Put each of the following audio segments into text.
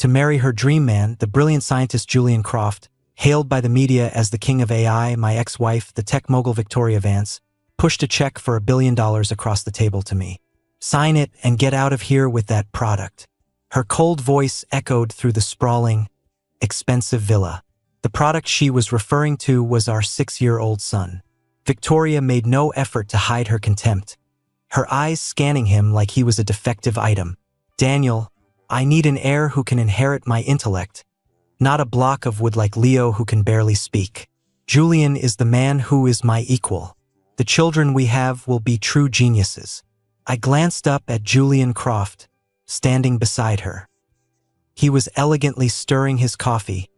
to marry her dream man, the brilliant scientist Julian Croft, hailed by the media as the king of AI. My ex-wife, the tech mogul Victoria Vance, pushed a check for $1 billion across the table to me. Sign it and get out of here with that product. Her cold voice echoed through the sprawling, expensive villa. The product she was referring to was our 6-year-old son. Victoria made no effort to hide her contempt, her eyes scanning him like he was a defective item. Daniel, I need an heir who can inherit my intellect, not a block of wood like Leo who can barely speak. Julian is the man who is my equal. The children we have will be true geniuses. I glanced up at Julian Croft, standing beside her. He was elegantly stirring his coffee,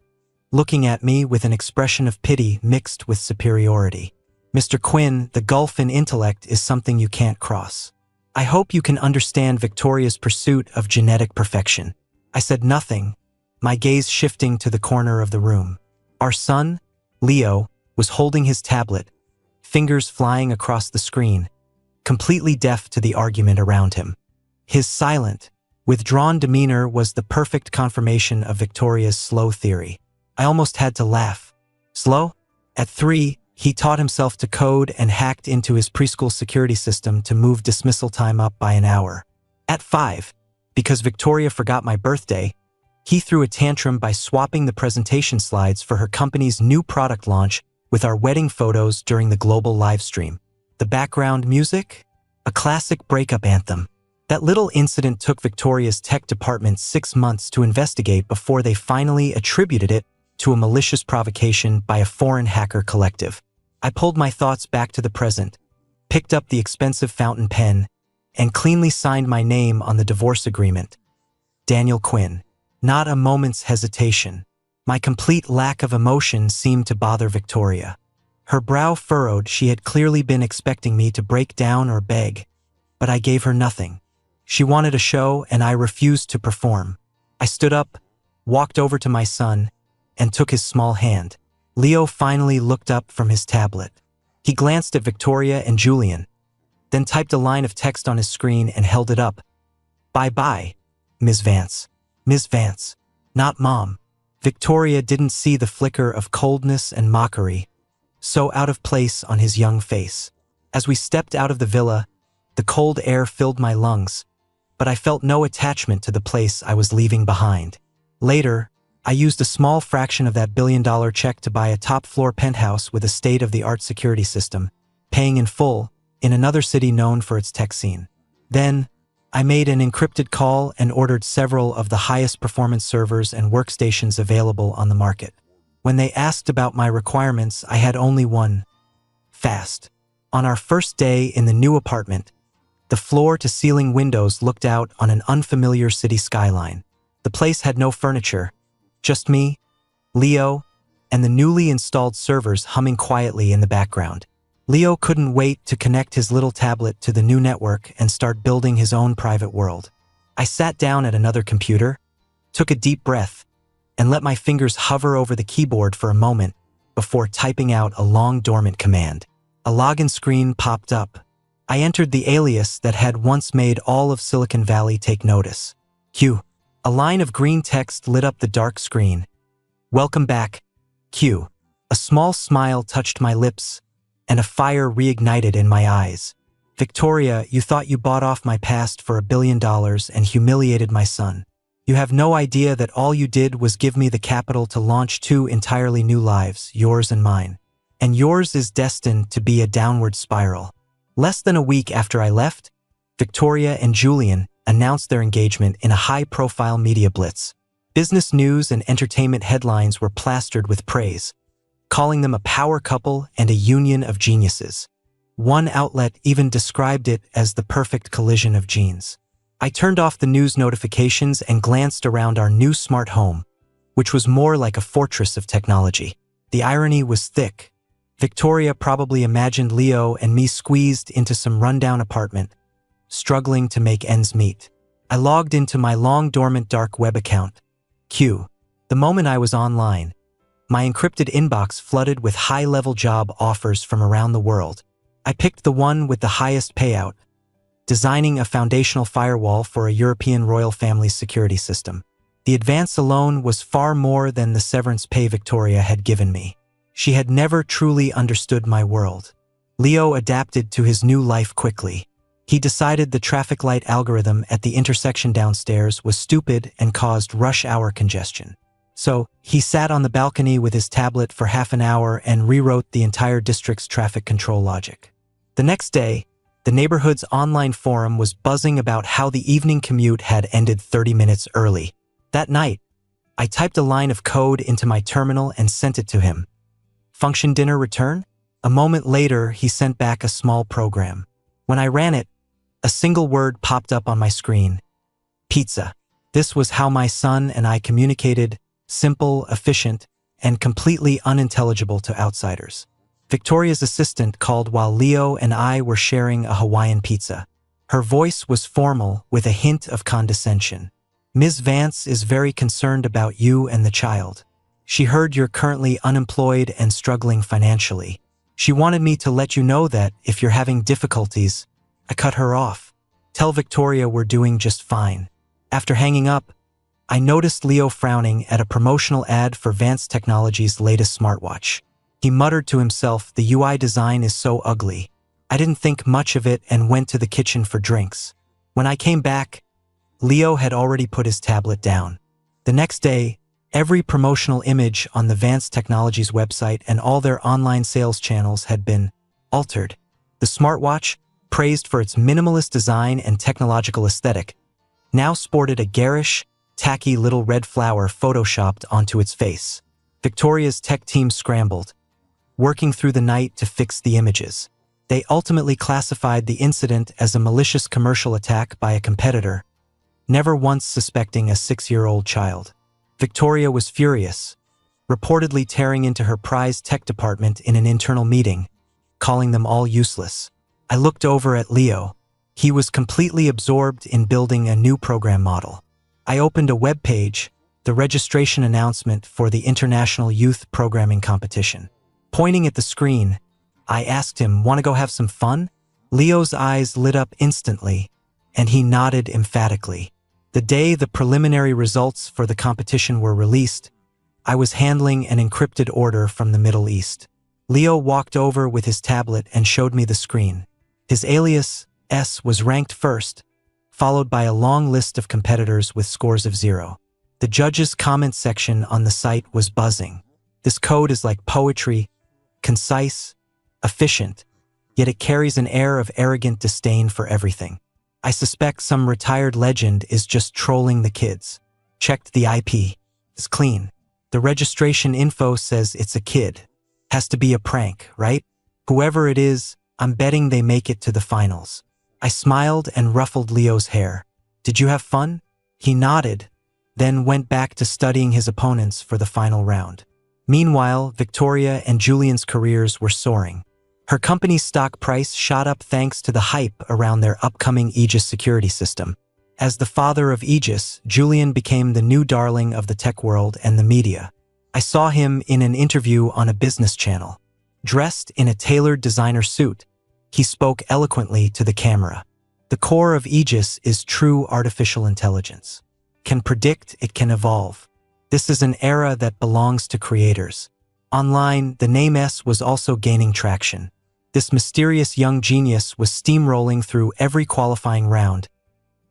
looking at me with an expression of pity mixed with superiority. Mr. Quinn, the gulf in intellect is something you can't cross. I hope you can understand Victoria's pursuit of genetic perfection. I said nothing, my gaze shifting to the corner of the room. Our son, Leo, was holding his tablet, fingers flying across the screen, completely deaf to the argument around him. His silent, withdrawn demeanor was the perfect confirmation of Victoria's slow theory. I almost had to laugh. Slow? At 3, he taught himself to code and hacked into his preschool security system to move dismissal time up by an hour. At 5, because Victoria forgot my birthday, he threw a tantrum by swapping the presentation slides for her company's new product launch with our wedding photos during the global live stream. The background music? A classic breakup anthem. That little incident took Victoria's tech department 6 months to investigate before they finally attributed it to a malicious provocation by a foreign hacker collective. I pulled my thoughts back to the present, picked up the expensive fountain pen, and cleanly signed my name on the divorce agreement. Daniel Quinn. Not a moment's hesitation. My complete lack of emotion seemed to bother Victoria. Her brow furrowed. She had clearly been expecting me to break down or beg, but I gave her nothing. She wanted a show, and I refused to perform. I stood up, walked over to my son, and took his small hand. Leo finally looked up from his tablet. He glanced at Victoria and Julian, then typed a line of text on his screen and held it up. Bye-bye, Ms. Vance. Ms. Vance, not Mom. Victoria didn't see the flicker of coldness and mockery, so out of place on his young face. As we stepped out of the villa, the cold air filled my lungs, but I felt no attachment to the place I was leaving behind. Later, I used a small fraction of that $1 billion check to buy a top-floor penthouse with a state-of-the-art security system, paying in full, in another city known for its tech scene. Then, I made an encrypted call and ordered several of the highest performance servers and workstations available on the market. When they asked about my requirements, I had only one: fast. On our first day in the new apartment, the floor-to-ceiling windows looked out on an unfamiliar city skyline. The place had no furniture, just me, Leo, and the newly installed servers humming quietly in the background. Leo couldn't wait to connect his little tablet to the new network and start building his own private world. I sat down at another computer, took a deep breath, and let my fingers hover over the keyboard for a moment before typing out a long dormant command. A login screen popped up. I entered the alias that had once made all of Silicon Valley take notice. Q. A line of green text lit up the dark screen. Welcome back, Q. A small smile touched my lips, and a fire reignited in my eyes. Victoria, you thought you bought off my past for $1 billion and humiliated my son. You have no idea that all you did was give me the capital to launch 2 entirely new lives, yours and mine. And yours is destined to be a downward spiral. Less than a week after I left, Victoria and Julian announced their engagement in a high-profile media blitz. Business news and entertainment headlines were plastered with praise, calling them a power couple and a union of geniuses. One outlet even described it as the perfect collision of genes. I turned off the news notifications and glanced around our new smart home, which was more like a fortress of technology. The irony was thick. Victoria probably imagined Leo and me squeezed into some rundown apartment, struggling to make ends meet. I logged into my long-dormant dark web account, Q. The moment I was online, my encrypted inbox flooded with high-level job offers from around the world. I picked the one with the highest payout, designing a foundational firewall for a European royal family's security system. The advance alone was far more than the severance pay Victoria had given me. She had never truly understood my world. Leo adapted to his new life quickly. He decided the traffic light algorithm at the intersection downstairs was stupid and caused rush hour congestion. So, he sat on the balcony with his tablet for half an hour and rewrote the entire district's traffic control logic. The next day, the neighborhood's online forum was buzzing about how the evening commute had ended 30 minutes early. That night, I typed a line of code into my terminal and sent it to him. Function dinner return? A moment later, he sent back a small program. When I ran it, a single word popped up on my screen. Pizza. This was how my son and I communicated, simple, efficient, and completely unintelligible to outsiders. Victoria's assistant called while Leo and I were sharing a Hawaiian pizza. Her voice was formal with a hint of condescension. Ms. Vance is very concerned about you and the child. She heard you're currently unemployed and struggling financially. She wanted me to let you know that if you're having difficulties, I cut her off. Tell Victoria we're doing just fine. After hanging up, I noticed Leo frowning at a promotional ad for Vance Technology's latest smartwatch. He muttered to himself, the UI design is so ugly. I didn't think much of it and went to the kitchen for drinks. When I came back, Leo had already put his tablet down. The next day, every promotional image on the Vance Technology's website and all their online sales channels had been altered. The smartwatch, praised for its minimalist design and technological aesthetic, now sported a garish, tacky little red flower photoshopped onto its face. Victoria's tech team scrambled, working through the night to fix the images. They ultimately classified the incident as a malicious commercial attack by a competitor, never once suspecting a 6-year-old child. Victoria was furious, reportedly tearing into her prized tech department in an internal meeting, calling them all useless. I looked over at Leo. He was completely absorbed in building a new program model. I opened a web page, the registration announcement for the International Youth Programming Competition. Pointing at the screen, I asked him, "Want to go have some fun?" Leo's eyes lit up instantly, and he nodded emphatically. The day the preliminary results for the competition were released, I was handling an encrypted order from the Middle East. Leo walked over with his tablet and showed me the screen. His alias, S, was ranked first, followed by a long list of competitors with scores of 0. The judges' comment section on the site was buzzing. This code is like poetry, concise, efficient, yet it carries an air of arrogant disdain for everything. I suspect some retired legend is just trolling the kids. Checked the IP. It's clean. The registration info says it's a kid. Has to be a prank, right? Whoever it is, I'm betting they make it to the finals. I smiled and ruffled Leo's hair. Did you have fun? He nodded, then went back to studying his opponents for the final round. Meanwhile, Victoria and Julian's careers were soaring. Her company's stock price shot up thanks to the hype around their upcoming Aegis security system. As the father of Aegis, Julian became the new darling of the tech world and the media. I saw him in an interview on a business channel. Dressed in a tailored designer suit, he spoke eloquently to the camera. The core of Aegis is true artificial intelligence. Can predict, it can evolve. This is an era that belongs to creators. Online, the name S was also gaining traction. This mysterious young genius was steamrolling through every qualifying round,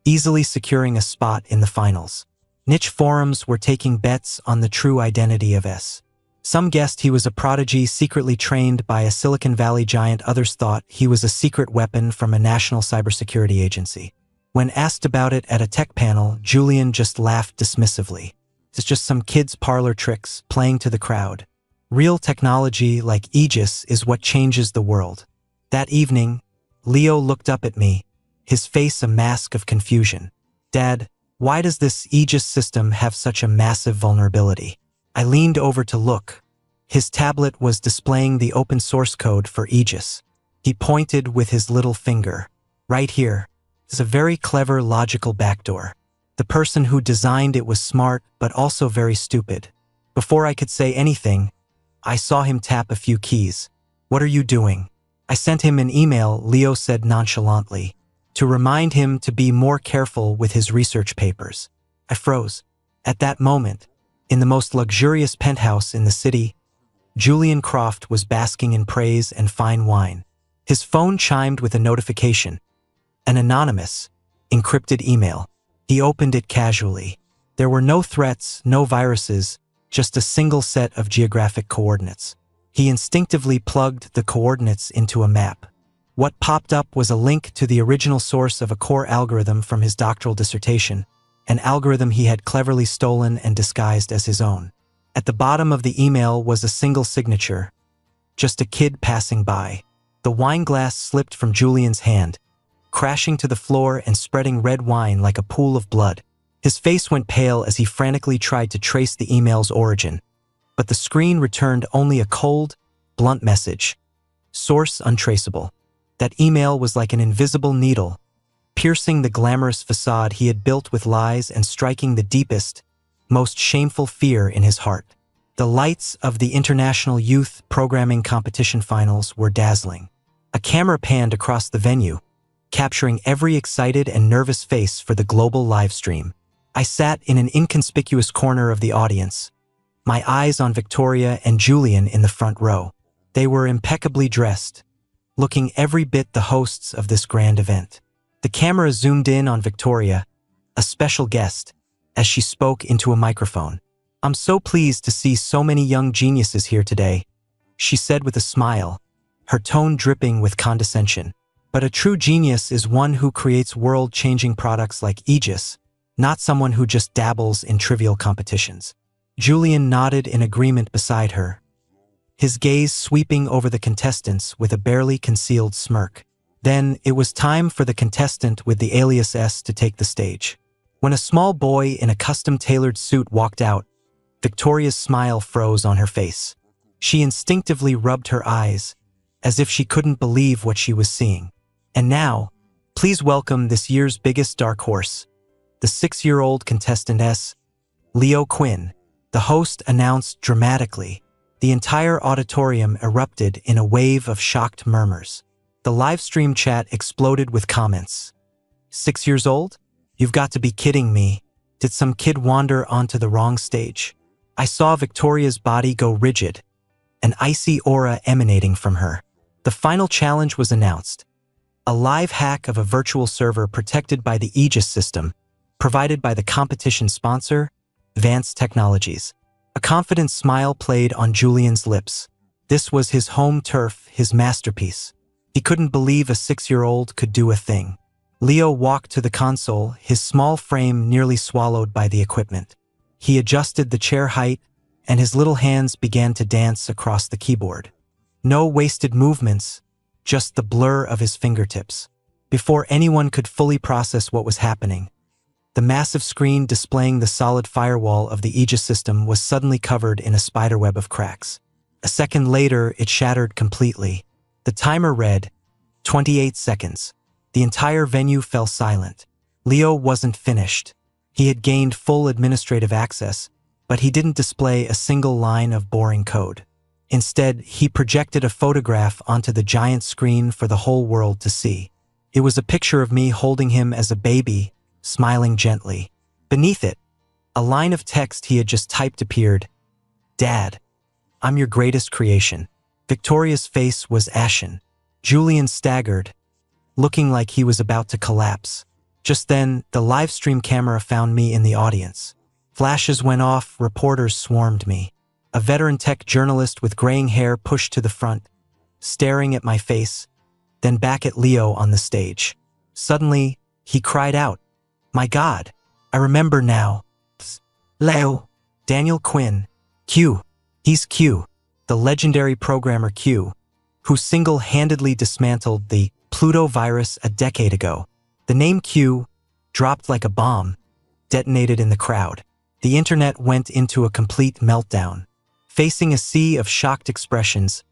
easily securing a spot in the finals. Niche forums were taking bets on the true identity of S. Some guessed he was a prodigy secretly trained by a Silicon Valley giant. Others thought he was a secret weapon from a national cybersecurity agency. When asked about it at a tech panel, Julian just laughed dismissively. It's just some kid's parlor tricks playing to the crowd. Real technology like Aegis is what changes the world. That evening, Leo looked up at me, his face a mask of confusion. "Dad, why does this Aegis system have such a massive vulnerability?" I leaned over to look. His tablet was displaying the open source code for Aegis. He pointed with his little finger. "Right here. It's a very clever logical backdoor. The person who designed it was smart, but also very stupid." Before I could say anything, I saw him tap a few keys. "What are you doing?" I sent him an email, Leo said nonchalantly, to remind him to be more careful with his research papers. I froze. At that moment, in the most luxurious penthouse in the city, Julian Croft was basking in praise and fine wine. His phone chimed with a notification, an anonymous, encrypted email. He opened it casually. There were no threats, no viruses, just a single set of geographic coordinates. He instinctively plugged the coordinates into a map. What popped up was a link to the original source of a core algorithm from his doctoral dissertation, an algorithm he had cleverly stolen and disguised as his own. At the bottom of the email was a single signature, just a kid passing by. The wine glass slipped from Julian's hand, crashing to the floor and spreading red wine like a pool of blood. His face went pale as he frantically tried to trace the email's origin, but the screen returned only a cold, blunt message. Source untraceable. That email was like an invisible needle, piercing the glamorous facade he had built with lies and striking the deepest, most shameful fear in his heart. The lights of the International Youth Programming Competition Finals were dazzling. A camera panned across the venue, capturing every excited and nervous face for the global live stream. I sat in an inconspicuous corner of the audience, my eyes on Victoria and Julian in the front row. They were impeccably dressed, looking every bit the hosts of this grand event. The camera zoomed in on Victoria, a special guest, as she spoke into a microphone. "I'm so pleased to see so many young geniuses here today," she said with a smile, her tone dripping with condescension. "But a true genius is one who creates world-changing products like Aegis, not someone who just dabbles in trivial competitions." Julian nodded in agreement beside her, his gaze sweeping over the contestants with a barely concealed smirk. Then it was time for the contestant with the alias S to take the stage. When a small boy in a custom-tailored suit walked out, Victoria's smile froze on her face. She instinctively rubbed her eyes, as if she couldn't believe what she was seeing. "And now, please welcome this year's biggest dark horse, the 6-year-old contestant S, Leo Quinn," the host announced dramatically. The entire auditorium erupted in a wave of shocked murmurs. The livestream chat exploded with comments. "6 years old? You've got to be kidding me. Did some kid wander onto the wrong stage?" I saw Victoria's body go rigid, an icy aura emanating from her. The final challenge was announced. A live hack of a virtual server protected by the Aegis system, provided by the competition sponsor, Vance Technologies. A confident smile played on Julian's lips. This was his home turf, his masterpiece. He couldn't believe a 6-year-old could do a thing. Leo walked to the console, his small frame nearly swallowed by the equipment. He adjusted the chair height, and his little hands began to dance across the keyboard. No wasted movements, just the blur of his fingertips. Before anyone could fully process what was happening, the massive screen displaying the solid firewall of the Aegis system was suddenly covered in a spiderweb of cracks. A second later, it shattered completely. The timer read, 28 seconds. The entire venue fell silent. Leo wasn't finished. He had gained full administrative access, but he didn't display a single line of boring code. Instead, he projected a photograph onto the giant screen for the whole world to see. It was a picture of me holding him as a baby, smiling gently. Beneath it, a line of text he had just typed appeared. "Dad, I'm your greatest creation." Victoria's face was ashen. Julian staggered, looking like he was about to collapse. Just then, the live stream camera found me in the audience. Flashes went off, reporters swarmed me. A veteran tech journalist with graying hair pushed to the front, staring at my face, then back at Leo on the stage. Suddenly, he cried out, "My God, I remember now. Leo, Daniel Quinn, Q. He's Q, the legendary programmer Q, who single-handedly dismantled the Pluto virus a decade ago." The name Q, dropped like a bomb, detonated in the crowd. The internet went into a complete meltdown. Facing a sea of shocked expressions,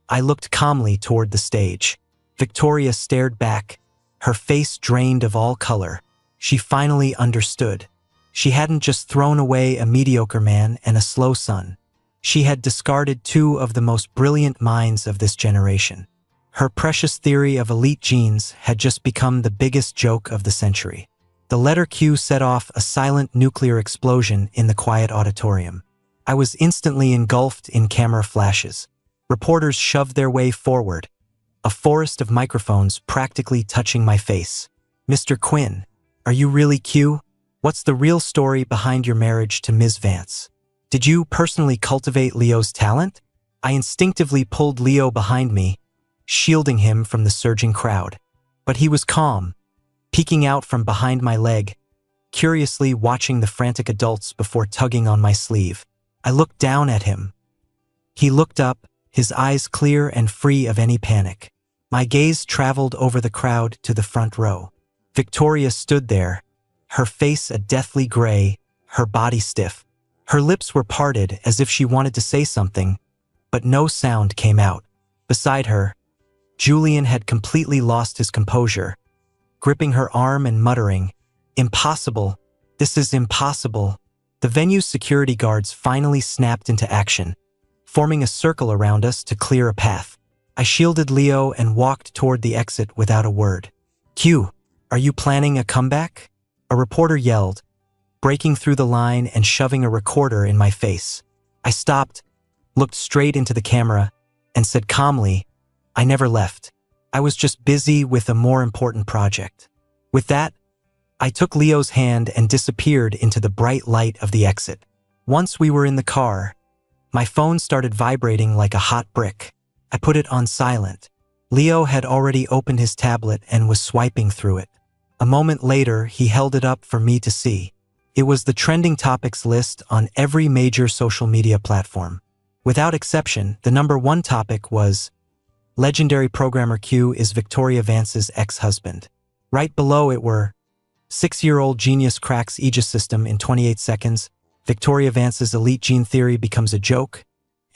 I looked calmly toward the stage. Victoria stared back, her face drained of all color. She finally understood. She hadn't just thrown away a mediocre man and a slow son. She had discarded 2 of the most brilliant minds of this generation. Her precious theory of elite genes had just become the biggest joke of the century. The letter Q set off a silent nuclear explosion in the quiet auditorium. I was instantly engulfed in camera flashes. Reporters shoved their way forward, a forest of microphones practically touching my face. "Mr. Quinn, are you really Q? What's the real story behind your marriage to Ms. Vance? Did you personally cultivate Leo's talent?" I instinctively pulled Leo behind me, shielding him from the surging crowd. But he was calm, peeking out from behind my leg, curiously watching the frantic adults before tugging on my sleeve. I looked down at him. He looked up, his eyes clear and free of any panic. My gaze traveled over the crowd to the front row. Victoria stood there, her face a deathly gray, her body stiff. Her lips were parted as if she wanted to say something, but no sound came out. Beside her, Julian had completely lost his composure, gripping her arm and muttering, "Impossible. This is impossible." The venue's security guards finally snapped into action, forming a circle around us to clear a path. I shielded Leo and walked toward the exit without a word. "Q, are you planning a comeback?" A reporter yelled, breaking through the line and shoving a recorder in my face. I stopped, looked straight into the camera, and said calmly, "I never left. I was just busy with a more important project." With that, I took Leo's hand and disappeared into the bright light of the exit. Once we were in the car, my phone started vibrating like a hot brick. I put it on silent. Leo had already opened his tablet and was swiping through it. A moment later, he held it up for me to see. It was the trending topics list on every major social media platform. Without exception, the #1 topic was, "Legendary programmer Q is Victoria Vance's ex-husband." Right below it were, "6-year-old genius cracks Aegis system in 28 seconds, Victoria Vance's elite gene theory becomes a joke,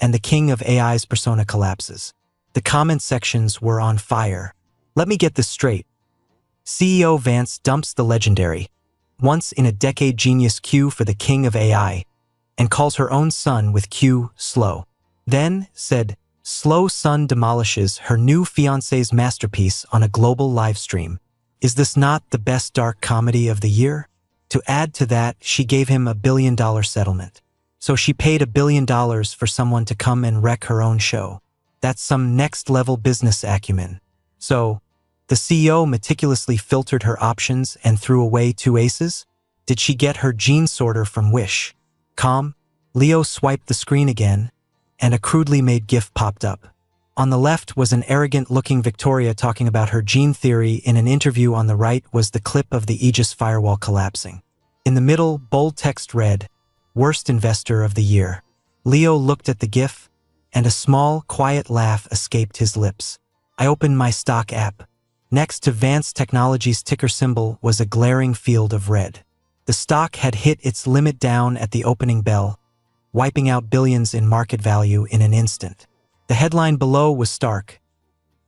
and the king of AI's persona collapses." The comment sections were on fire. Let me get this straight. CEO Vance dumps the legendary, once-in-a-decade genius Q for the king of AI, and calls her own son with Q slow. Then said, slow son demolishes her new fiancé's masterpiece on a global live stream. Is this not the best dark comedy of the year? To add to that, she gave him $1 billion settlement. So she paid $1 billion for someone to come and wreck her own show. That's some next-level business acumen. So, the CEO meticulously filtered her options and threw away 2 aces? Did she get her gene sorter from Wish? Calm, Leo swiped the screen again, and a crudely made GIF popped up. On the left was an arrogant-looking Victoria talking about her gene theory. In an interview on the right was the clip of the Aegis firewall collapsing. In the middle, bold text read, "Worst investor of the year." Leo looked at the GIF, and a small, quiet laugh escaped his lips. I opened my stock app. Next to Vance Technologies' ticker symbol was a glaring field of red. The stock had hit its limit down at the opening bell, wiping out billions in market value in an instant. The headline below was stark.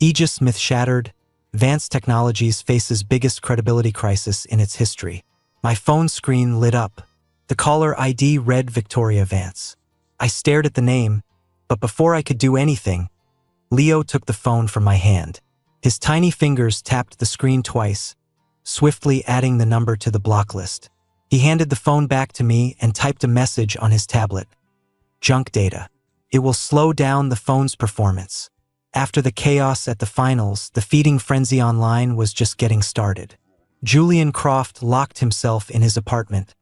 Aegis myth shattered, Vance Technologies faces biggest credibility crisis in its history. My phone screen lit up. The caller ID read Victoria Vance. I stared at the name, but before I could do anything, Leo took the phone from my hand. His tiny fingers tapped the screen twice, swiftly adding the number to the block list. He handed the phone back to me and typed a message on his tablet. Junk data. It will slow down the phone's performance. After the chaos at the finals, the feeding frenzy online was just getting started. Julian Croft locked himself in his apartment,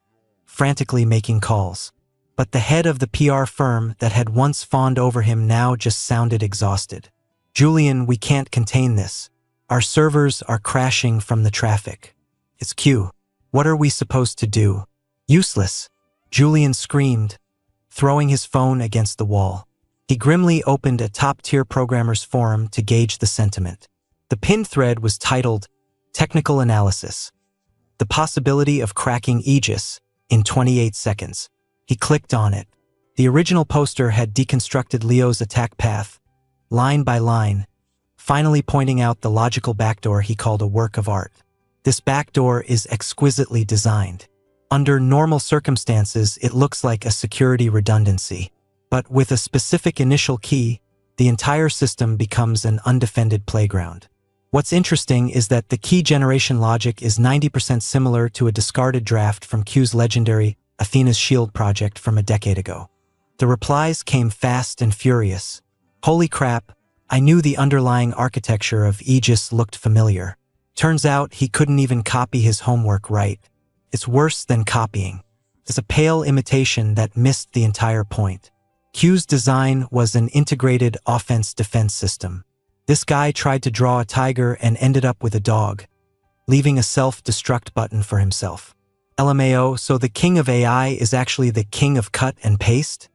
frantically making calls. But the head of the PR firm that had once fawned over him now just sounded exhausted. "Julian, we can't contain this. Our servers are crashing from the traffic. It's Q. What are we supposed to do?" "Useless," Julian screamed, throwing his phone against the wall. He grimly opened a top-tier programmers forum to gauge the sentiment. The pinned thread was titled, "Technical Analysis. The Possibility of Cracking Aegis in 28 Seconds. He clicked on it. The original poster had deconstructed Leo's attack path, line by line, finally pointing out the logical backdoor he called a work of art. This backdoor is exquisitely designed. Under normal circumstances, it looks like a security redundancy. But with a specific initial key, the entire system becomes an undefended playground. What's interesting is that the key generation logic is 90% similar to a discarded draft from Q's legendary Athena's Shield project from a decade ago. The replies came fast and furious. Holy crap, I knew the underlying architecture of Aegis looked familiar. Turns out he couldn't even copy his homework right. It's worse than copying. It's a pale imitation that missed the entire point. Q's design was an integrated offense-defense system. This guy tried to draw a tiger and ended up with a dog, leaving a self-destruct button for himself. LMAO, so the king of AI is actually the king of cut and paste?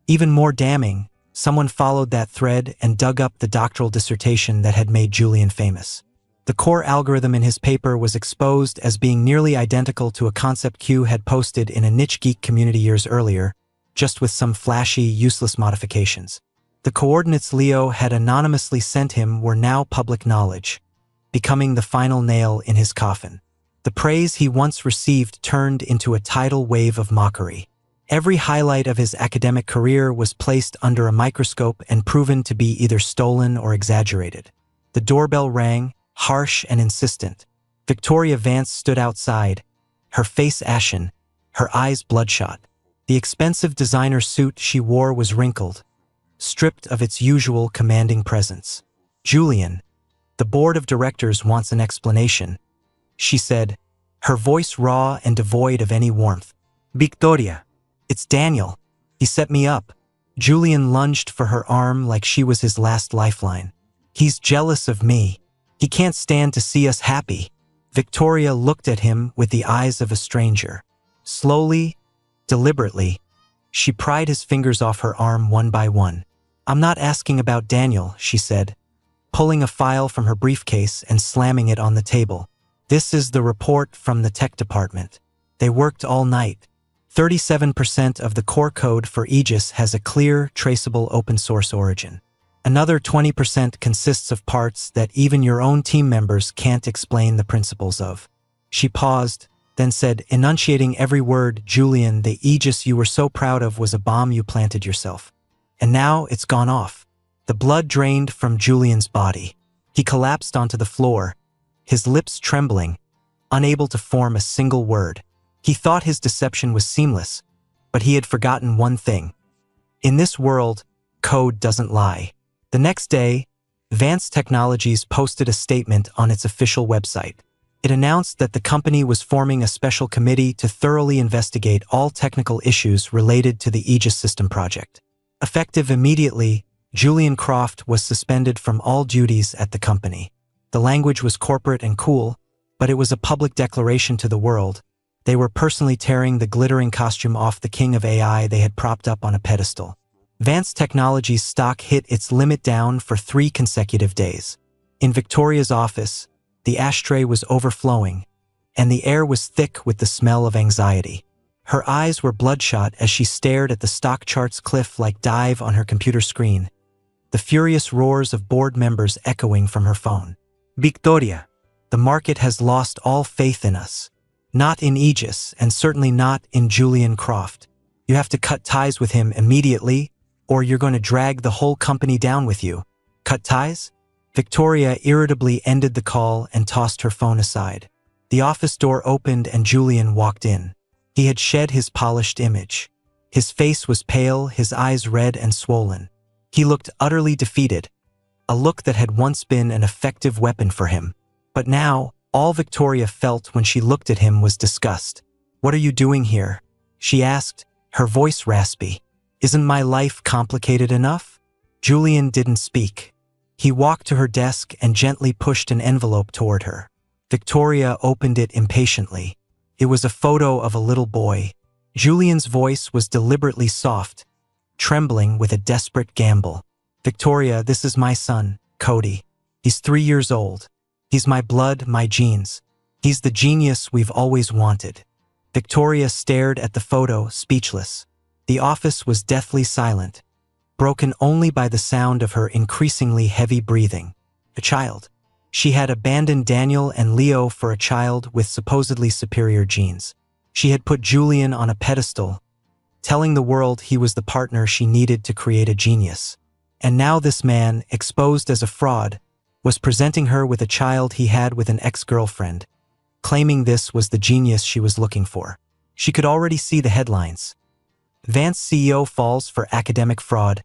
Even more damning, someone followed that thread and dug up the doctoral dissertation that had made Julian famous. The core algorithm in his paper was exposed as being nearly identical to a concept Q had posted in a niche geek community years earlier, just with some flashy, useless modifications. The coordinates Leo had anonymously sent him were now public knowledge, becoming the final nail in his coffin. The praise he once received turned into a tidal wave of mockery. Every highlight of his academic career was placed under a microscope and proven to be either stolen or exaggerated. The doorbell rang, harsh and insistent. Victoria Vance stood outside, her face ashen, her eyes bloodshot. The expensive designer suit she wore was wrinkled, stripped of its usual commanding presence. "Julian, the board of directors wants an explanation," she said, her voice raw and devoid of any warmth. "Victoria, it's Daniel. He set me up." Julian lunged for her arm like she was his last lifeline. "He's jealous of me. He can't stand to see us happy." Victoria looked at him with the eyes of a stranger. Slowly, deliberately, she pried his fingers off her arm one by one. "I'm not asking about Daniel," she said, pulling a file from her briefcase and slamming it on the table. "This is the report from the tech department. They worked all night. 37% of the core code for Aegis has a clear, traceable open-source origin. Another 20% consists of parts that even your own team members can't explain the principles of." She paused, then said, enunciating every word, "Julian, the Aegis you were so proud of was a bomb you planted yourself. And now it's gone off." The blood drained from Julian's body. He collapsed onto the floor, his lips trembling, unable to form a single word. He thought his deception was seamless, but he had forgotten one thing. In this world, code doesn't lie. The next day, Vance Technologies posted a statement on its official website. It announced that the company was forming a special committee to thoroughly investigate all technical issues related to the Aegis system project. Effective immediately, Julian Croft was suspended from all duties at the company. The language was corporate and cool, but it was a public declaration to the world. They were personally tearing the glittering costume off the king of AI they had propped up on a pedestal. Vance Technologies' stock hit its limit down for 3 consecutive days. In Victoria's office, the ashtray was overflowing, and the air was thick with the smell of anxiety. Her eyes were bloodshot as she stared at the stock chart's cliff-like dive on her computer screen, the furious roars of board members echoing from her phone. "Victoria, the market has lost all faith in us. Not in Aegis, and certainly not in Julian Croft. You have to cut ties with him immediately, or you're going to drag the whole company down with you." "Cut ties?" Victoria irritably ended the call and tossed her phone aside. The office door opened and Julian walked in. He had shed his polished image. His face was pale, his eyes red and swollen. He looked utterly defeated, a look that had once been an effective weapon for him. But now, all Victoria felt when she looked at him was disgust. "What are you doing here?" she asked, her voice raspy. "Isn't my life complicated enough?" Julian didn't speak. He walked to her desk and gently pushed an envelope toward her. Victoria opened it impatiently. It was a photo of a little boy. Julian's voice was deliberately soft, trembling with a desperate gamble. "Victoria, this is my son, Cody. He's 3 years old. He's my blood, my genes. He's the genius we've always wanted." Victoria stared at the photo, speechless. The office was deathly silent, broken only by the sound of her increasingly heavy breathing. A child. She had abandoned Daniel and Leo for a child with supposedly superior genes. She had put Julian on a pedestal, telling the world he was the partner she needed to create a genius. And now this man, exposed as a fraud, was presenting her with a child he had with an ex-girlfriend, claiming this was the genius she was looking for. She could already see the headlines. Vance CEO falls for academic fraud,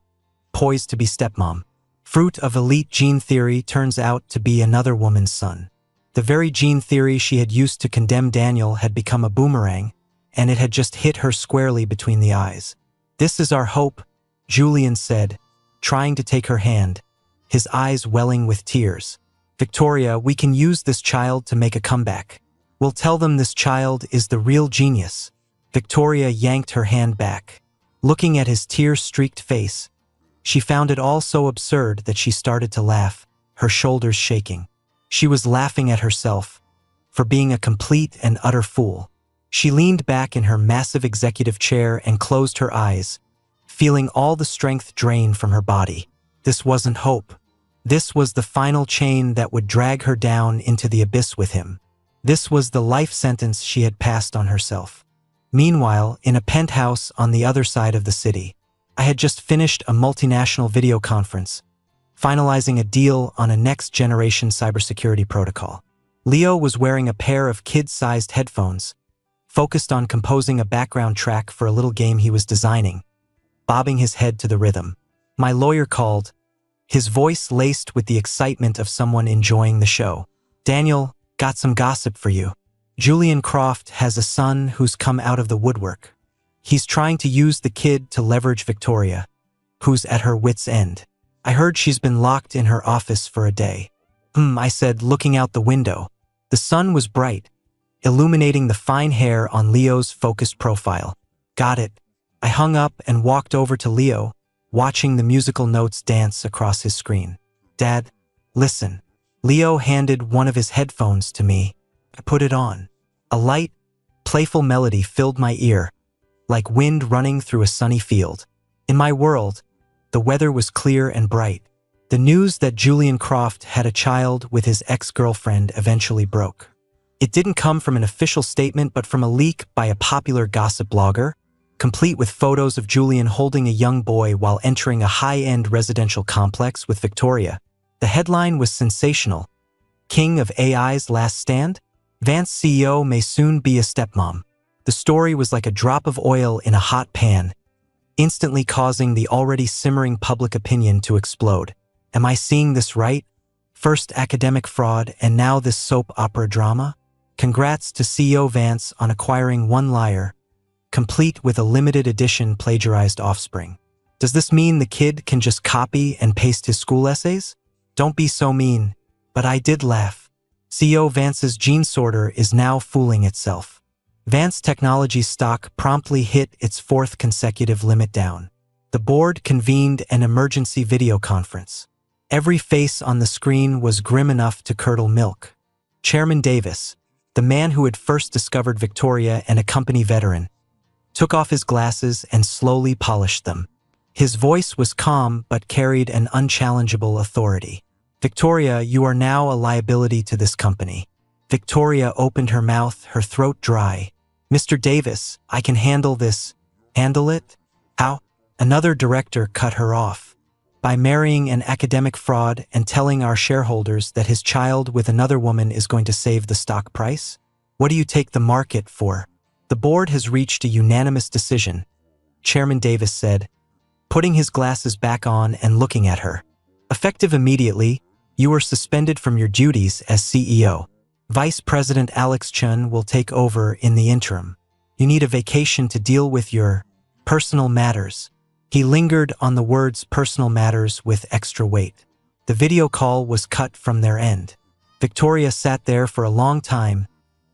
poised to be stepmom. Fruit of elite gene theory turns out to be another woman's son. The very gene theory she had used to condemn Daniel had become a boomerang, and it had just hit her squarely between the eyes. "This is our hope," Julian said, trying to take her hand, his eyes welling with tears. "Victoria, we can use this child to make a comeback. We'll tell them this child is the real genius." Victoria yanked her hand back. Looking at his tear-streaked face, she found it all so absurd that she started to laugh, her shoulders shaking. She was laughing at herself for being a complete and utter fool. She leaned back in her massive executive chair and closed her eyes, feeling all the strength drain from her body. This wasn't hope. This was the final chain that would drag her down into the abyss with him. This was the life sentence she had passed on herself. Meanwhile, in a penthouse on the other side of the city, I had just finished a multinational video conference, finalizing a deal on a next-generation cybersecurity protocol. Leo was wearing a pair of kid-sized headphones, focused on composing a background track for a little game he was designing, bobbing his head to the rhythm. My lawyer called, his voice laced with the excitement of someone enjoying the show. "Daniel, got some gossip for you. Julian Croft has a son who's come out of the woodwork. He's trying to use the kid to leverage Victoria, who's at her wit's end. I heard she's been locked in her office for a day." I said, looking out the window. The sun was bright, illuminating the fine hair on Leo's focused profile. "Got it." I hung up and walked over to Leo, watching the musical notes dance across his screen. "Dad, listen." Leo handed one of his headphones to me. I put it on. A light, playful melody filled my ear, like wind running through a sunny field. In my world, the weather was clear and bright. The news that Julian Croft had a child with his ex-girlfriend eventually broke. It didn't come from an official statement but from a leak by a popular gossip blogger, complete with photos of Julian holding a young boy while entering a high-end residential complex with Victoria. The headline was sensational. "King of AI's Last Stand? Vance CEO may soon be a stepmom." The story was like a drop of oil in a hot pan, instantly causing the already simmering public opinion to explode. Am I seeing this right? First academic fraud and now this soap opera drama? Congrats to CEO Vance on acquiring one liar, complete with a limited edition plagiarized offspring. Does this mean the kid can just copy and paste his school essays? Don't be so mean, but I did laugh. CEO Vance's gene sorter is now fooling itself. Vance Technologies stock promptly hit its fourth consecutive limit down. The board convened an emergency video conference. Every face on the screen was grim enough to curdle milk. Chairman Davis, the man who had first discovered Victoria and a company veteran, took off his glasses and slowly polished them. His voice was calm but carried an unchallengeable authority. "Victoria, you are now a liability to this company." Victoria opened her mouth, her throat dry. "Mr. Davis, I can handle this." "Handle it? How?" Another director cut her off. "By marrying an academic fraud and telling our shareholders that his child with another woman is going to save the stock price? What do you take the market for?" "The board has reached a unanimous decision," Chairman Davis said, putting his glasses back on and looking at her. "Effective immediately, you are suspended from your duties as CEO. Vice President Alex Chun will take over in the interim. You need a vacation to deal with your personal matters." He lingered on the words personal matters with extra weight. The video call was cut from their end. Victoria sat there for a long time,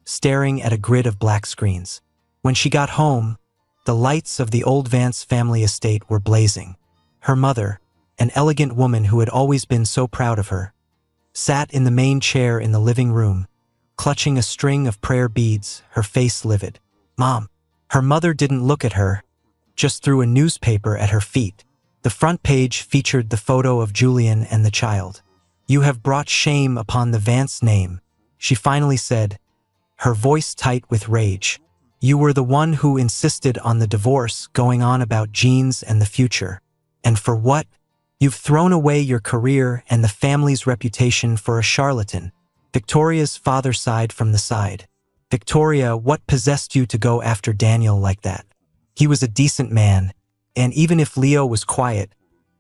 staring at a grid of black screens. When she got home, the lights of the old Vance family estate were blazing. Her mother, an elegant woman who had always been so proud of her, sat in the main chair in the living room, clutching a string of prayer beads, her face livid. "Mom." Her mother didn't look at her, just threw a newspaper at her feet. The front page featured the photo of Julian and the child. "You have brought shame upon the Vance name," she finally said, her voice tight with rage. "You were the one who insisted on the divorce, going on about genes and the future. And for what? You've thrown away your career and the family's reputation for a charlatan. Victoria's father sighed from the side. Victoria, what possessed you to go after Daniel like that? He was a decent man, and even if Leo was quiet,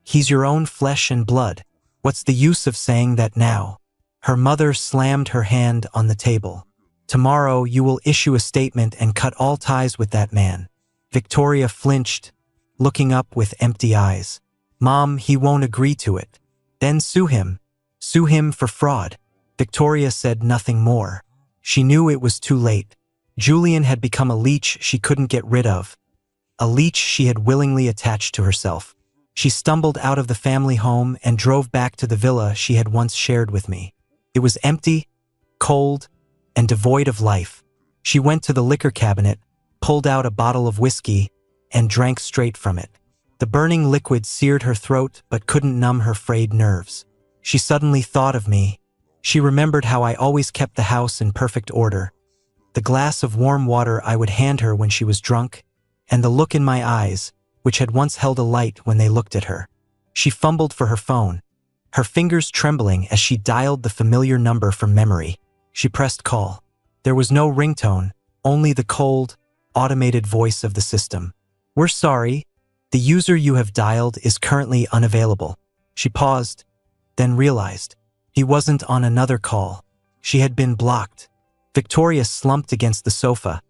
he's your own flesh and blood. What's the use of saying that now? Her mother slammed her hand on the table. Tomorrow you will issue a statement and cut all ties with that man. Victoria flinched, looking up with empty eyes. Mom, he won't agree to it. Then sue him. Sue him for fraud. Victoria said nothing more. She knew it was too late. Julian had become a leech she couldn't get rid of. A leech she had willingly attached to herself. She stumbled out of the family home and drove back to the villa she had once shared with me. It was empty, cold, and devoid of life. She went to the liquor cabinet, pulled out a bottle of whiskey, and drank straight from it. The burning liquid seared her throat but couldn't numb her frayed nerves. She suddenly thought of me. She remembered how I always kept the house in perfect order, the glass of warm water I would hand her when she was drunk, and the look in my eyes, which had once held a light when they looked at her. She fumbled for her phone, her fingers trembling as she dialed the familiar number from memory. She pressed call. There was no ringtone, only the cold, automated voice of the system. We're sorry. The user you have dialed is currently unavailable. She paused, then realized he wasn't on another call. She had been blocked. Victoria slumped against the sofa,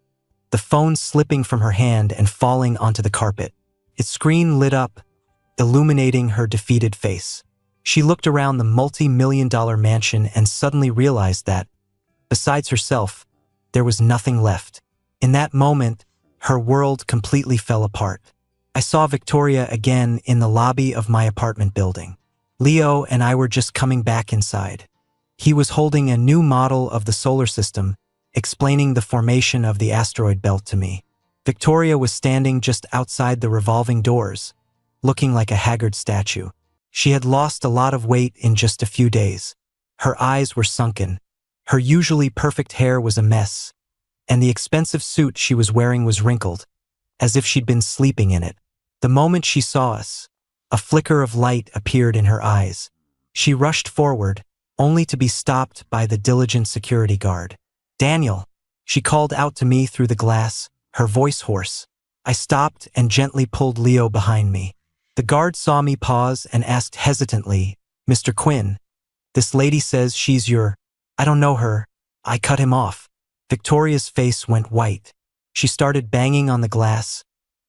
the phone slipping from her hand and falling onto the carpet. Its screen lit up, illuminating her defeated face. She looked around the multi-million-dollar mansion and suddenly realized that, besides herself, there was nothing left. In that moment, her world completely fell apart. I saw Victoria again in the lobby of my apartment building. Leo and I were just coming back inside. He was holding a new model of the solar system, explaining the formation of the asteroid belt to me. Victoria was standing just outside the revolving doors, looking like a haggard statue. She had lost a lot of weight in just a few days. Her eyes were sunken. Her usually perfect hair was a mess, and the expensive suit she was wearing was wrinkled, as if she'd been sleeping in it. The moment she saw us, a flicker of light appeared in her eyes. She rushed forward, only to be stopped by the diligent security guard. Daniel, she called out to me through the glass, her voice hoarse. I stopped and gently pulled Leo behind me. The guard saw me pause and asked hesitantly, Mr. Quinn, this lady says she's your... I don't know her. I cut him off. Victoria's face went white. She started banging on the glass,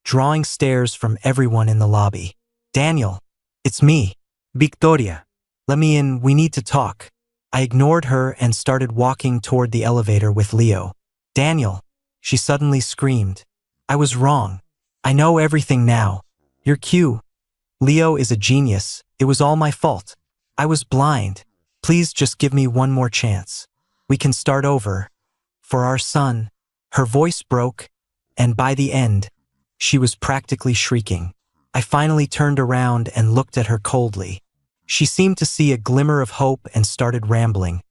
drawing stares from everyone in the lobby. Daniel, it's me. Victoria, let me in, we need to talk. I ignored her and started walking toward the elevator with Leo. Daniel, she suddenly screamed. I was wrong. I know everything now. Your cue. Leo is a genius. It was all my fault. I was blind. Please just give me one more chance. We can start over. For our son. Her voice broke, and by the end, she was practically shrieking. I finally turned around and looked at her coldly. She seemed to see a glimmer of hope and started rambling,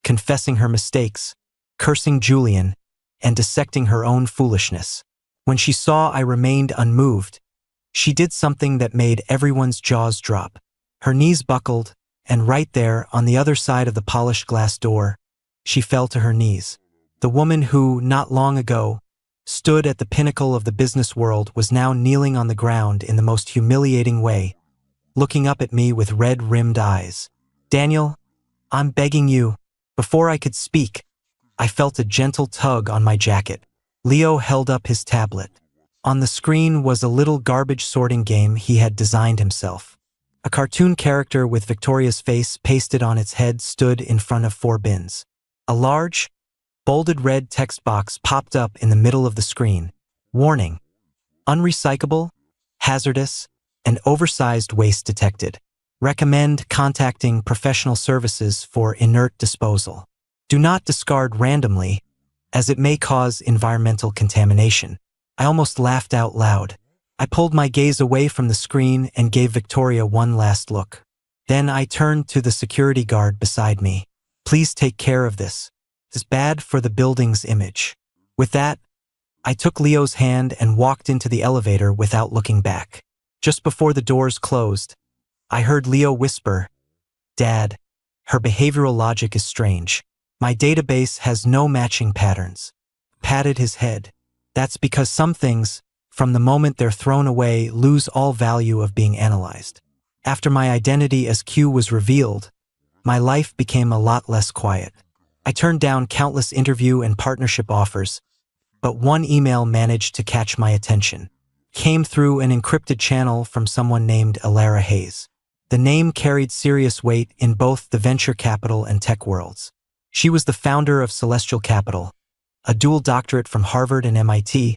confessing her mistakes, cursing Julian, and dissecting her own foolishness. When she saw I remained unmoved, she did something that made everyone's jaws drop. Her knees buckled, and right there, on the other side of the polished glass door, she fell to her knees. The woman who, not long ago, stood at the pinnacle of the business world was now kneeling on the ground in the most humiliating way, looking up at me with red-rimmed eyes. Daniel, I'm begging you. Before I could speak, I felt a gentle tug on my jacket. Leo held up his tablet. On the screen was a little garbage sorting game he had designed himself. A cartoon character with Victoria's face pasted on its head stood in front of 4 bins. A large, bolded red text box popped up in the middle of the screen. Warning: unrecyclable, hazardous, and oversized waste detected. Recommend contacting professional services for inert disposal. Do not discard randomly, as it may cause environmental contamination. I almost laughed out loud. I pulled my gaze away from the screen and gave Victoria one last look. Then I turned to the security guard beside me. Please take care of this. It's bad for the building's image. With that, I took Leo's hand and walked into the elevator without looking back. Just before the doors closed, I heard Leo whisper, "Dad, her behavioral logic is strange. My database has no matching patterns." Patted his head. "That's because some things, from the moment they're thrown away, lose all value of being analyzed. After my identity as Q was revealed, my life became a lot less quiet. I turned down countless interview and partnership offers, but one email managed to catch my attention. Came through an encrypted channel from someone named Alara Hayes. The name carried serious weight in both the venture capital and tech worlds. She was the founder of Celestial Capital, a dual doctorate from Harvard and MIT,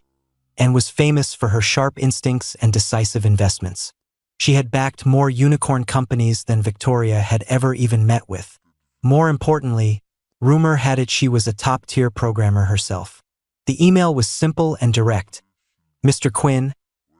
and was famous for her sharp instincts and decisive investments. She had backed more unicorn companies than Victoria had ever even met with. More importantly, rumor had it she was a top-tier programmer herself. The email was simple and direct. "Mr. Quinn,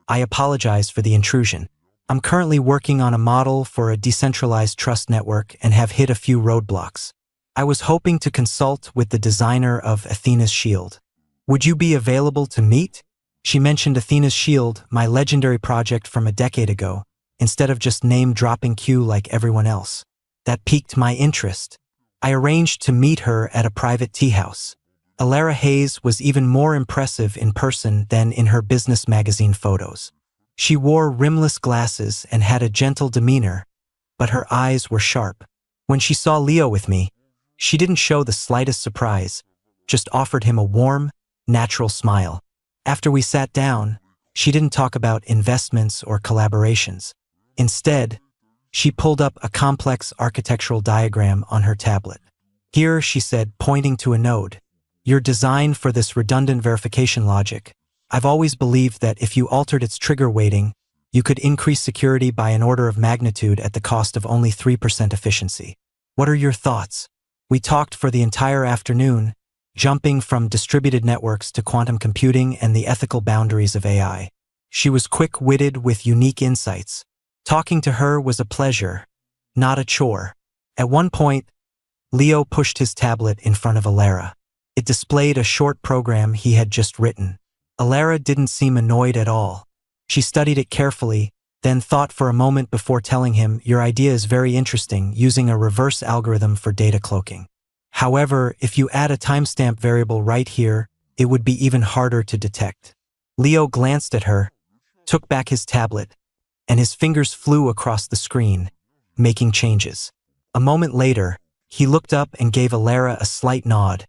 I apologize for the intrusion. I'm currently working on a model for a decentralized trust network and have hit a few roadblocks. I was hoping to consult with the designer of Athena's Shield. Would you be available to meet?" She mentioned Athena's Shield, my legendary project from a decade ago, instead of just name-dropping Q like everyone else. That piqued my interest. I arranged to meet her at a private tea house. Alara Hayes was even more impressive in person than in her business magazine photos. She wore rimless glasses and had a gentle demeanor, but her eyes were sharp. When she saw Leo with me, she didn't show the slightest surprise, just offered him a warm, natural smile. After we sat down, she didn't talk about investments or collaborations. Instead, she pulled up a complex architectural diagram on her tablet. "Here," she said, pointing to a node, "you're designed for this redundant verification logic. I've always believed that if you altered its trigger weighting, you could increase security by an order of magnitude at the cost of only 3% efficiency. What are your thoughts?" We talked for the entire afternoon, jumping from distributed networks to quantum computing and the ethical boundaries of AI. She was quick-witted with unique insights. Talking to her was a pleasure, not a chore. At one point, Leo pushed his tablet in front of Alara. It displayed a short program he had just written. Alara didn't seem annoyed at all. She studied it carefully, then thought for a moment before telling him, "Your idea is very interesting, using a reverse algorithm for data cloaking. However, if you add a timestamp variable right here, it would be even harder to detect." Leo glanced at her, took back his tablet, and his fingers flew across the screen, making changes. A moment later, he looked up and gave Alara a slight nod,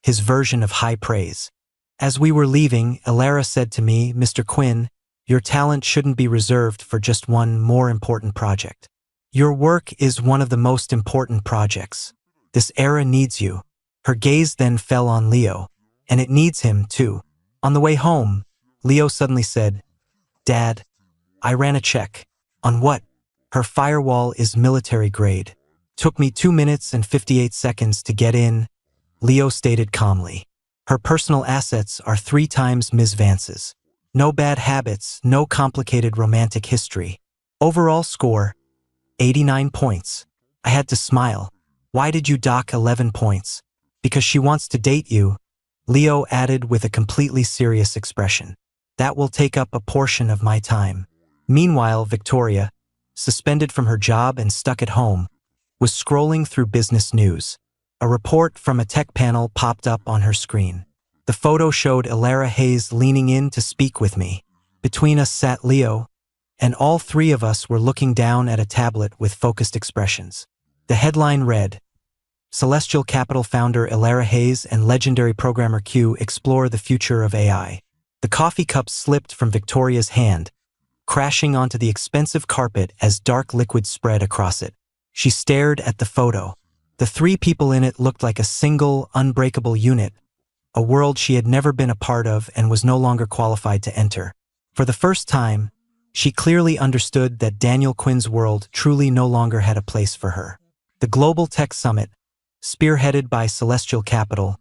his version of high praise. As we were leaving, Alara said to me, "Mr. Quinn, your talent shouldn't be reserved for just one more important project. Your work is one of the most important projects. This era needs you." Her gaze then fell on Leo, and it needs him too. On the way home, Leo suddenly said, "Dad, I ran a check." "On what?" "Her firewall is military grade. Took me 2 minutes and 58 seconds to get in," Leo stated calmly. "Her personal assets are 3 times Ms. Vance's. No bad habits, no complicated romantic history. Overall score, 89 points. I had to smile. "Why did you dock 11 points? "Because she wants to date you," Leo added with a completely serious expression. "That will take up a portion of my time." Meanwhile, Victoria, suspended from her job and stuck at home, was scrolling through business news. A report from a tech panel popped up on her screen. The photo showed Alara Hayes leaning in to speak with me. Between us sat Leo, and all 3 of us were looking down at a tablet with focused expressions. The headline read, "Celestial Capital founder Alara Hayes and legendary programmer Q explore the future of AI." The coffee cup slipped from Victoria's hand, crashing onto the expensive carpet as dark liquid spread across it. She stared at the photo. The 3 people in it looked like a single, unbreakable unit, a world she had never been a part of and was no longer qualified to enter. For the first time, she clearly understood that Daniel Quinn's world truly no longer had a place for her. The Global Tech Summit, spearheaded by Celestial Capital,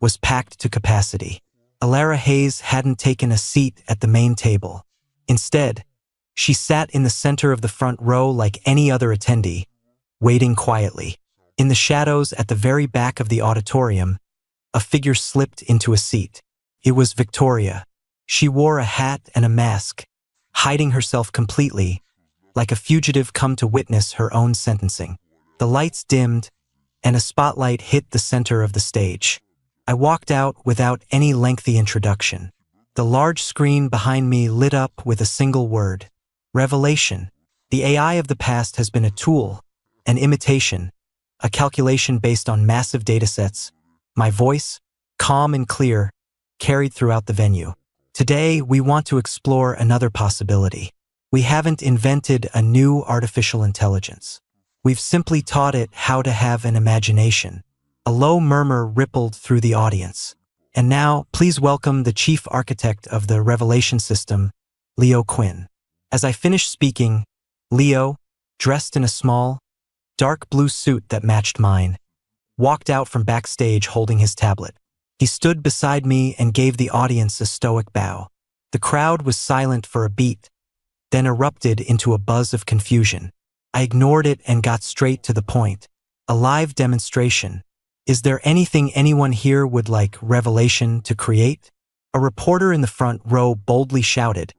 was packed to capacity. Alara Hayes hadn't taken a seat at the main table. Instead, she sat in the center of the front row like any other attendee, waiting quietly. In the shadows at the very back of the auditorium, a figure slipped into a seat. It was Victoria. She wore a hat and a mask, hiding herself completely, like a fugitive come to witness her own sentencing. The lights dimmed, and a spotlight hit the center of the stage. I walked out without any lengthy introduction. The large screen behind me lit up with a single word: revelation. The AI of the past has been a tool, an imitation, a calculation based on massive datasets. My voice, calm and clear, carried throughout the venue. Today, we want to explore another possibility. We haven't invented a new artificial intelligence. We've simply taught it how to have an imagination. A low murmur rippled through the audience. And now, please welcome the chief architect of the revelation system, Leo Quinn. As I finished speaking, Leo, dressed in a small, dark blue suit that matched mine, walked out from backstage holding his tablet. He stood beside me and gave the audience a stoic bow. The crowd was silent for a beat, then erupted into a buzz of confusion. I ignored it and got straight to the point. A live demonstration. Is there anything anyone here would like revelation to create? A reporter in the front row boldly shouted,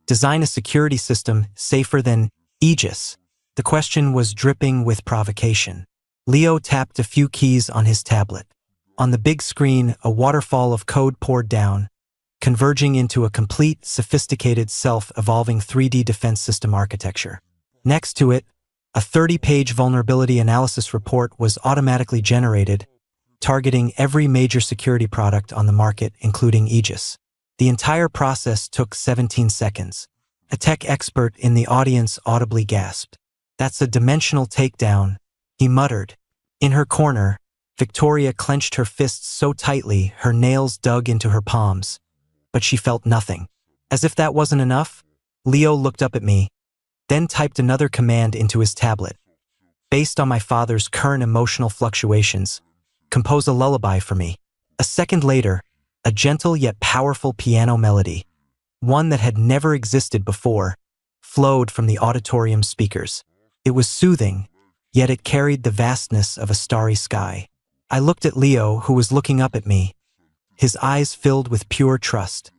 "Design a security system safer than Aegis." The question was dripping with provocation. Leo tapped a few keys on his tablet. On the big screen, a waterfall of code poured down, converging into a complete, sophisticated, self-evolving 3D defense system architecture. Next to it, a 30-page vulnerability analysis report was automatically generated, targeting every major security product on the market, including Aegis. The entire process took 17 seconds. A tech expert in the audience audibly gasped. "That's a dimensional takedown," he muttered. In her corner, Victoria clenched her fists so tightly her nails dug into her palms, but she felt nothing. As if that wasn't enough, Leo looked up at me, then typed another command into his tablet. "Based on my father's current emotional fluctuations, compose a lullaby for me." A second later, a gentle yet powerful piano melody, one that had never existed before, flowed from the auditorium speakers. It was soothing, yet it carried the vastness of a starry sky. I looked at Leo, who was looking up at me, his eyes filled with pure trust.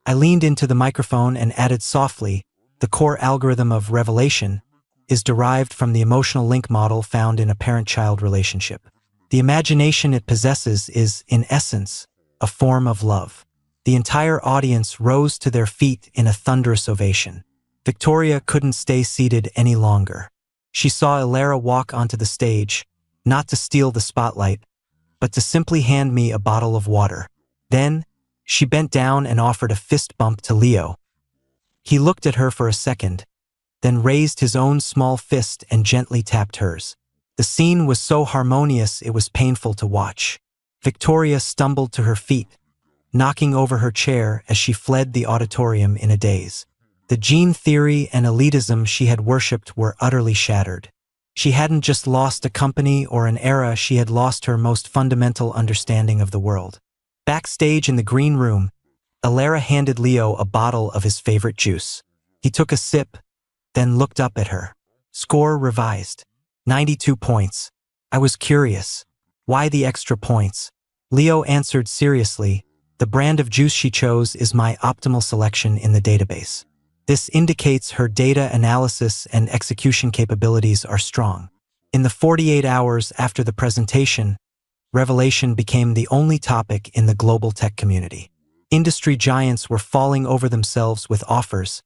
I leaned into the microphone and added softly, "The core algorithm of revelation is derived from the emotional link model found in a parent-child relationship. The imagination it possesses is, in essence, a form of love." The entire audience rose to their feet in a thunderous ovation. Victoria couldn't stay seated any longer. She saw Ilara walk onto the stage, not to steal the spotlight, but to simply hand me a bottle of water. Then, she bent down and offered a fist bump to Leo. He looked at her for a second, then raised his own small fist and gently tapped hers. The scene was so harmonious it was painful to watch. Victoria stumbled to her feet, knocking over her chair as she fled the auditorium in a daze. The gene theory and elitism she had worshipped were utterly shattered. She hadn't just lost a company or an era, she had lost her most fundamental understanding of the world. Backstage in the green room, Ilara handed Leo a bottle of his favorite juice. He took a sip, then looked up at her. Score revised. 92 points. I was curious. Why the extra points? Leo answered seriously, "The brand of juice she chose is my optimal selection in the database. This indicates her data analysis and execution capabilities are strong." In the 48 hours after the presentation, revelation became the only topic in the global tech community. Industry giants were falling over themselves with offers,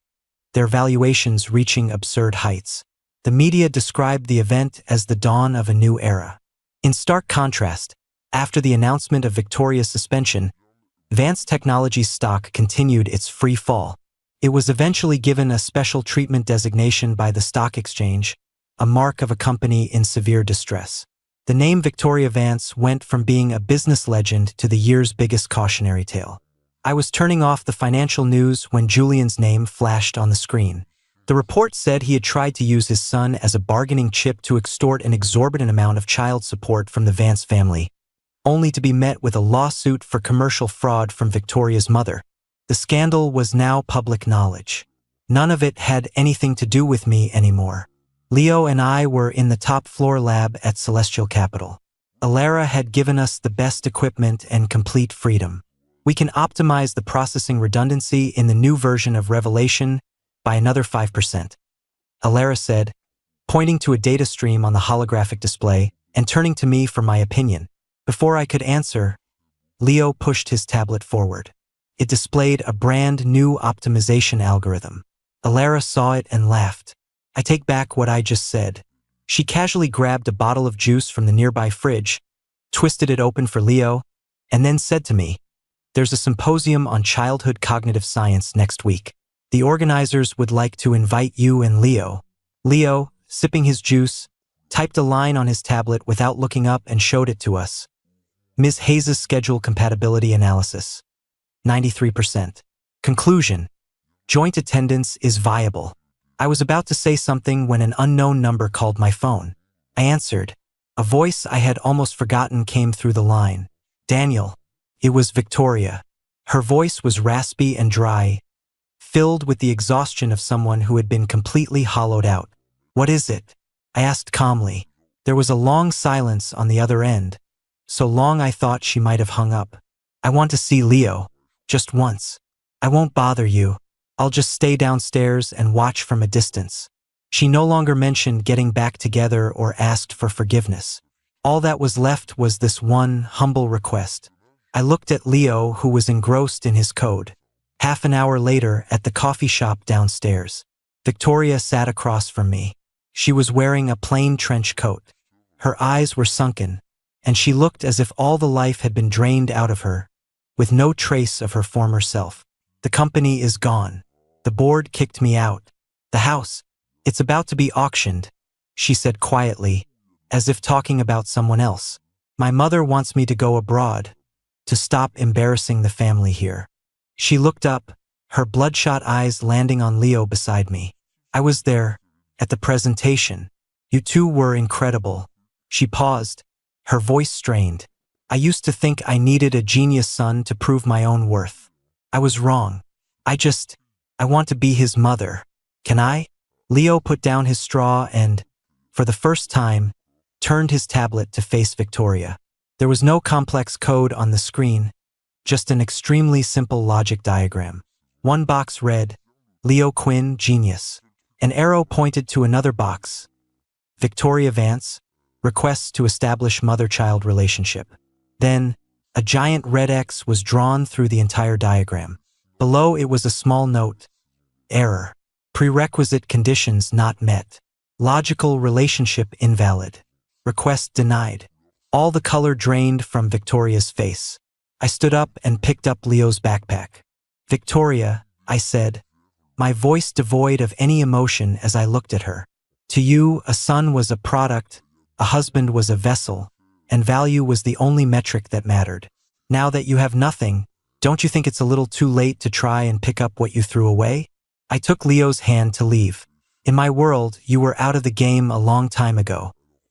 their valuations reaching absurd heights. The media described the event as the dawn of a new era. In stark contrast, after the announcement of Victoria's suspension, Vance Technologies stock continued its free fall. It was eventually given a special treatment designation by the stock exchange, a mark of a company in severe distress. The name Victoria Vance went from being a business legend to the year's biggest cautionary tale. I was turning off the financial news when Julian's name flashed on the screen. The report said he had tried to use his son as a bargaining chip to extort an exorbitant amount of child support from the Vance family, only to be met with a lawsuit for commercial fraud from Victoria's mother. The scandal was now public knowledge. None of it had anything to do with me anymore. Leo and I were in the top floor lab at Celestial Capital. Ilara had given us the best equipment and complete freedom. We can optimize the processing redundancy in the new version of Revelation by another 5%. Alara said, pointing to a data stream on the holographic display and turning to me for my opinion. Before I could answer, Leo pushed his tablet forward. It displayed a brand new optimization algorithm. Alara saw it and laughed. I take back what I just said. She casually grabbed a bottle of juice from the nearby fridge, twisted it open for Leo, and then said to me, "There's a symposium on childhood cognitive science next week. The organizers would like to invite you and Leo." Leo, sipping his juice, typed a line on his tablet without looking up and showed it to us. Ms. Hayes' schedule compatibility analysis. 93%. Conclusion. Joint attendance is viable. I was about to say something when an unknown number called my phone. I answered. A voice I had almost forgotten came through the line. "Daniel." It was Victoria. Her voice was raspy and dry, filled with the exhaustion of someone who had been completely hollowed out. "What is it?" I asked calmly. There was a long silence on the other end, so long I thought she might have hung up. "I want to see Leo. Just once. I won't bother you. I'll just stay downstairs and watch from a distance." She no longer mentioned getting back together or asked for forgiveness. All that was left was this one humble request. I looked at Leo, who was engrossed in his code. Half an hour later, at the coffee shop downstairs, Victoria sat across from me. She was wearing a plain trench coat. Her eyes were sunken, and she looked as if all the life had been drained out of her, with no trace of her former self. "The company is gone. The board kicked me out. The house, it's about to be auctioned," she said quietly, as if talking about someone else. "My mother wants me to go abroad, to stop embarrassing the family here." She looked up, her bloodshot eyes landing on Leo beside me. "I was there, at the presentation. You two were incredible." She paused, her voice strained. "I used to think I needed a genius son to prove my own worth. I was wrong. I want to be his mother. Can I?" Leo put down his straw and, for the first time, turned his tablet to face Victoria. There was no complex code on the screen, just an extremely simple logic diagram. One box read, "Leo Quinn, genius." An arrow pointed to another box, "Victoria Vance, requests to establish mother-child relationship." Then, a giant red X was drawn through the entire diagram. Below it was a small note, "Error. Prerequisite conditions not met. Logical relationship invalid. Request denied." All the color drained from Victoria's face. I stood up and picked up Leo's backpack. "Victoria," I said, my voice devoid of any emotion as I looked at her. "To you, a son was a product, a husband was a vessel, and value was the only metric that mattered. Now that you have nothing, don't you think it's a little too late to try and pick up what you threw away?" I took Leo's hand to leave. "In my world, you were out of the game a long time ago.